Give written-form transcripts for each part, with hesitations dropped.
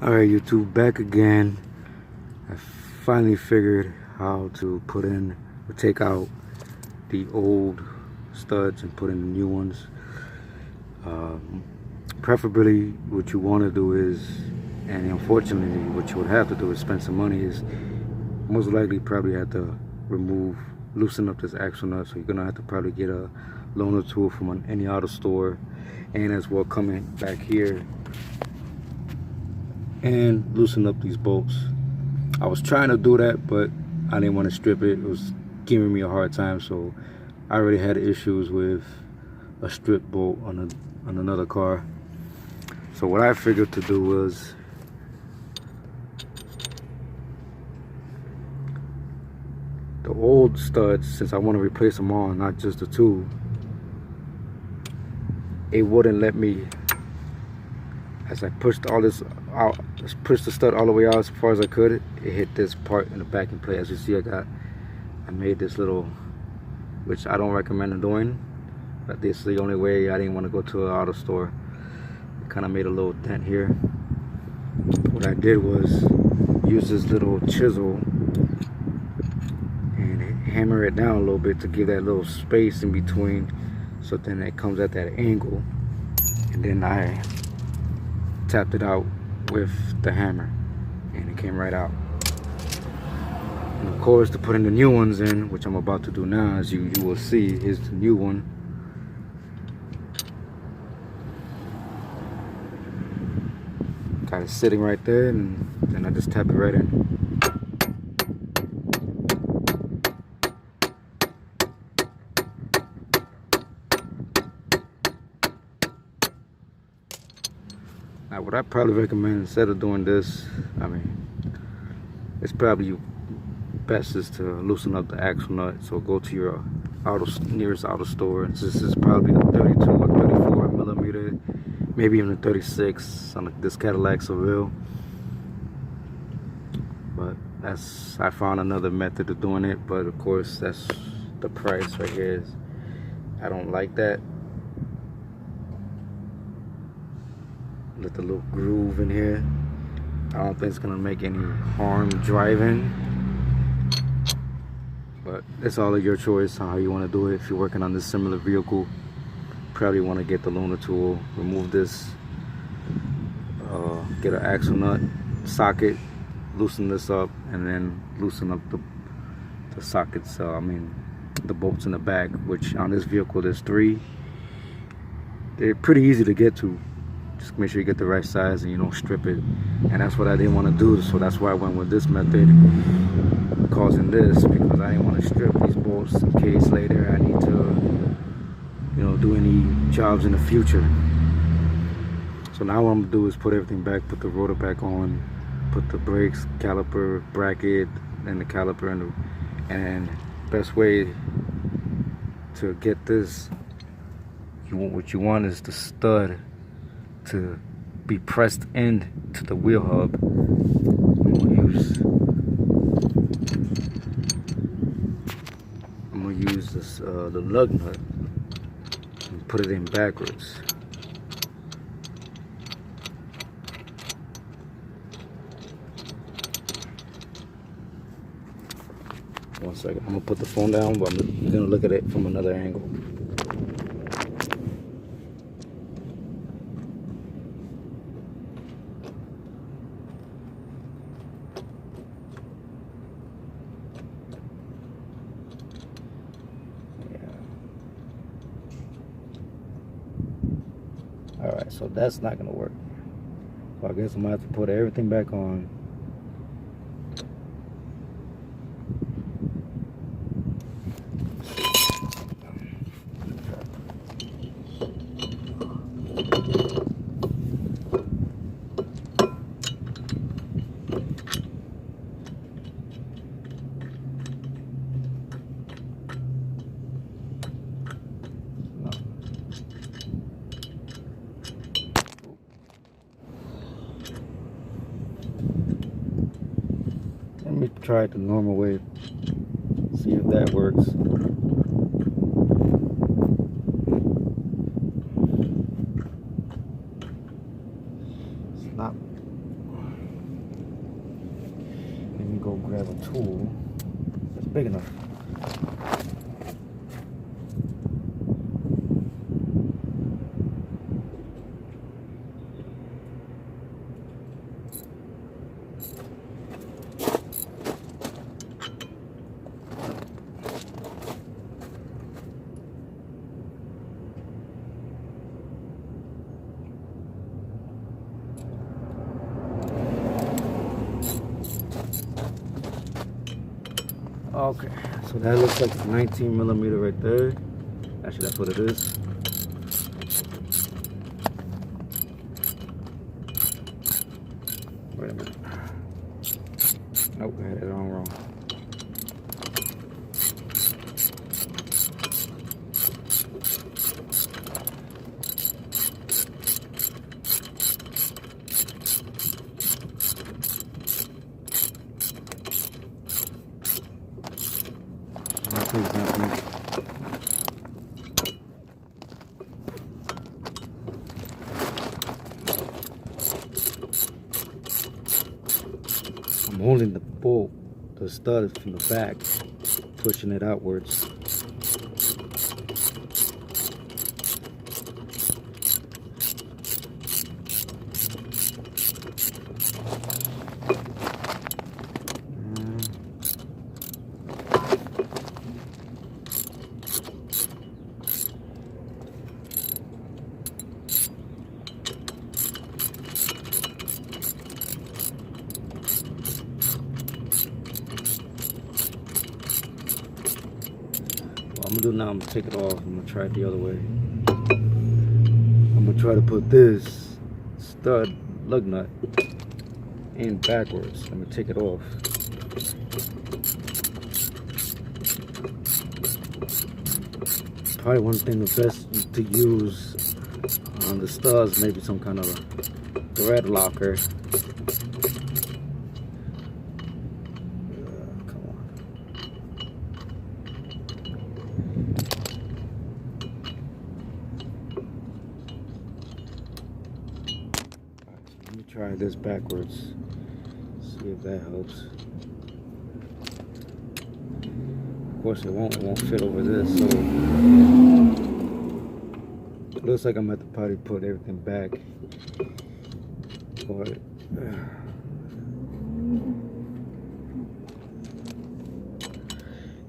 Alright, YouTube, back again. I finally figured how to put in or take out the old studs and put in the new ones. Preferably what you want to do is, and unfortunately what you would have to do is spend some money, is most likely probably have to loosen up this axle nut. So you're gonna have to probably get a loaner tool from any auto store, and as well coming back here and loosen up these bolts. I was trying to do that, but I didn't want to strip it. It was giving me a hard time, so I already had issues with a strip bolt on another car. So what I figured to do was the old studs, since I want to replace them all, not just the two, it wouldn't let me. As I pushed all this out, pushed the stud all the way out as far as I could, it hit this part in the backing plate. As you see, I made this little, which I don't recommend doing, but this is the only way. I didn't want to go to an auto store. It kind of made a little dent here. What I did was use this little chisel and hammer it down a little bit to give that little space in between, so then it comes at that angle, and then I tapped it out with the hammer and it came right out. And of course, to put in the new ones in, which I'm about to do now, as you will see, is the new one. Got it sitting right there, and then I just tap it right in. Now, what I probably recommend, instead of doing this, I mean, it's probably best is to loosen up the axle nut. So go to your nearest auto store. This is probably a 32 or 34 millimeter, maybe even a 36 on this Cadillac Seville. But I found another method of doing it, but of course that's the price right here. I don't like that. Let the little groove in here. I don't think it's gonna make any harm driving, but it's all of your choice on how you want to do it. If you're working on this similar vehicle, probably want to get the loaner tool, remove this, get an axle nut socket, loosen this up, and then loosen up the sockets, the bolts in the back, which on this vehicle there's 3. They're pretty easy to get to. Just make sure you get the right size and you don't strip it. And that's what I didn't want to do, so that's why I went with this method, causing this, because I didn't want to strip these bolts in case later I need to, do any jobs in the future. So now what I'm gonna do is put everything back, put the rotor back on, put the brakes, caliper, bracket, and the caliper, and best way to get this, what you want is the stud to be pressed into the wheel hub. I'm gonna use this the lug nut and put it in backwards. One second, I'm gonna put the phone down, but I'm gonna look at it from another angle. Alright, so that's not gonna work. So I guess I'm gonna have to put everything back on. Let me try it the normal way, see if that works. It's not go grab a tool that's big enough. Okay, so that looks like 19 millimeter right there. Actually, that's what it is. Wait a minute. Nope, I had it on wrong. I'm holding the bolt, the stud from the back, pushing it outwards. What I'm gonna do now, I'm gonna take it off. I'm gonna try it the other way. I'm gonna try to put this stud lug nut in backwards. I'm gonna take it off. Probably one thing the best to use on the studs, maybe some kind of a thread locker. Let me try this backwards, see if that helps. Of course it won't fit over this, so it looks like I'm at the probably put everything back. But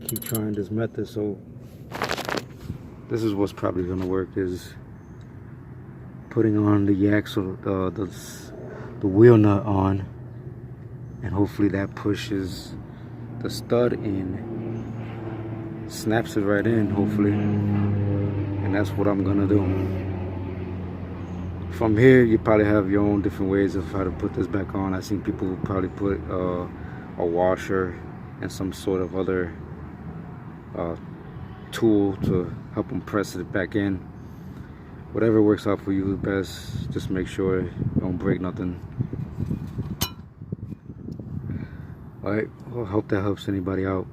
keep trying this method. So this is what's probably gonna work, is putting on the axle, the wheel nut on, and hopefully that pushes the stud in, snaps it right in, hopefully, and that's what I'm gonna do. From here, you probably have your own different ways of how to put this back on. I've seen people who probably put a washer and some sort of other tool to help them press it back in. Whatever works out for you best, just make sure you don't break nothing. Alright, well, I hope that helps anybody out.